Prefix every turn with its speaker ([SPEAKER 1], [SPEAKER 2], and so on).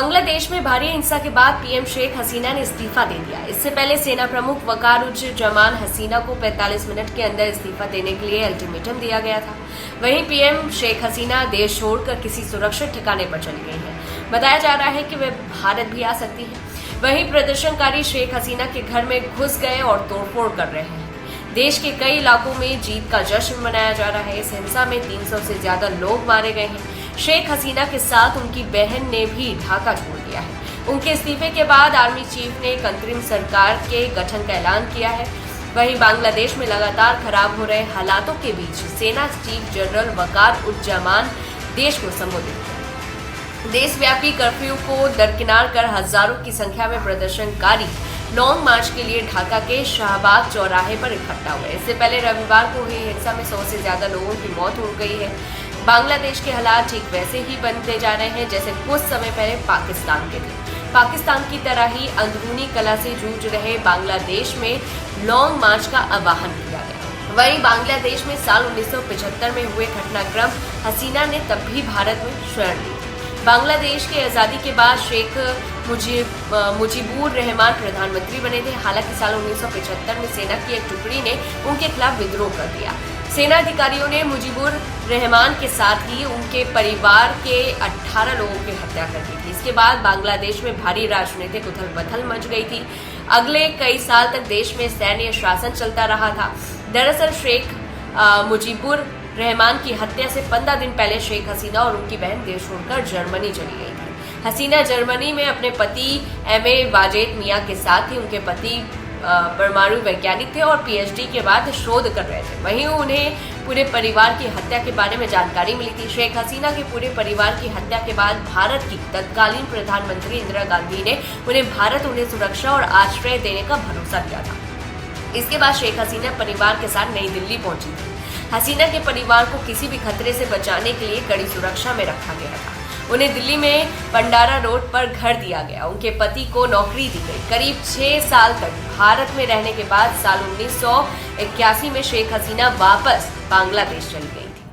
[SPEAKER 1] बांग्लादेश में भारी हिंसा के बाद पीएम शेख हसीना ने इस्तीफा दे दिया। इससे पहले सेना प्रमुख वकारुज्जमान हसीना को 45 मिनट के अंदर इस्तीफा देने के लिए अल्टीमेटम दिया गया था। वहीं पीएम शेख हसीना देश छोड़कर किसी सुरक्षित ठिकाने पर चली गई हैं। बताया जा रहा है कि वे भारत भी आ सकती हैं। वहीं प्रदर्शनकारी शेख हसीना के घर में घुस गए और तोड़फोड़ कर रहे हैं। देश के कई इलाकों में जीत का जश्न मनाया जा रहा है। इस हिंसा में 300 से ज्यादा लोग मारे गए हैं। शेख हसीना के साथ उनकी बहन ने भी ढाका छोड़ दिया है। उनके इस्तीफे के बाद आर्मी चीफ ने एक अंतरिम सरकार के गठन का ऐलान किया है। वहीं बांग्लादेश में लगातार खराब हो रहे हालातों के बीच सेना चीफ जनरल वकारुज्जमान देश को संबोधित किया। देशव्यापी कर्फ्यू को दरकिनार कर हजारों की संख्या में प्रदर्शनकारी लॉन्ग मार्च के लिए ढाका के शाहबाग चौराहे पर इकट्ठा हुए। इससे पहले रविवार को हुई हिंसा में 100 से ज्यादा लोगों की मौत हो गई है। बांग्लादेश के हालात ठीक वैसे ही बनते जा रहे हैं जैसे कुछ समय पहले पाकिस्तान के थे। पाकिस्तान की तरह ही अंदरूनी कला से जूझ रहे बांग्लादेश में लॉन्ग मार्च का आह्वान किया गया। वहीं बांग्लादेश में साल 1975 में हुए घटनाक्रम हसीना ने तब भी भारत में शरण ली। बांग्लादेश की आज़ादी के बाद शेख मुजीबुर रहमान प्रधानमंत्री बने थे। हालांकि साल 1975 में सेना की एक टुकड़ी ने उनके खिलाफ विद्रोह कर दिया। सेना अधिकारियों ने मुजीबुर रहमान के साथ ही उनके परिवार के 18 लोगों की हत्या कर दी थी। इसके बाद बांग्लादेश में भारी राजनीतिक उथल-पुथल मच गई थी। अगले कई साल तक देश में सैन्य शासन चलता रहा था। दरअसल शेख मुजीबुर रहमान की हत्या से 15 दिन पहले शेख हसीना और उनकी बहन देश छोड़कर जर्मनी चली गई थी। हसीना जर्मनी में अपने पति एम.ए. वाजेद मियां के साथ ही उनके पति परमाणु वैज्ञानिक थे और पीएचडी के बाद शोध कर रहे थे। वहीं उन्हें पूरे परिवार की हत्या के बारे में जानकारी मिली थी। शेख हसीना के पूरे परिवार की हत्या के बाद भारत की तत्कालीन प्रधानमंत्री इंदिरा गांधी ने उन्हें सुरक्षा और आश्रय देने का भरोसा दिया था। इसके बाद शेख हसीना परिवार के साथ नई दिल्ली पहुंची थी। हसीना के परिवार को किसी भी खतरे से बचाने के लिए कड़ी सुरक्षा में रखा गया था। उन्हें दिल्ली में पंडारा रोड पर घर दिया गया। उनके पति को नौकरी दी गई। करीब 6 साल तक भारत में रहने के बाद साल 1981 में शेख हसीना वापस बांग्लादेश चली गई।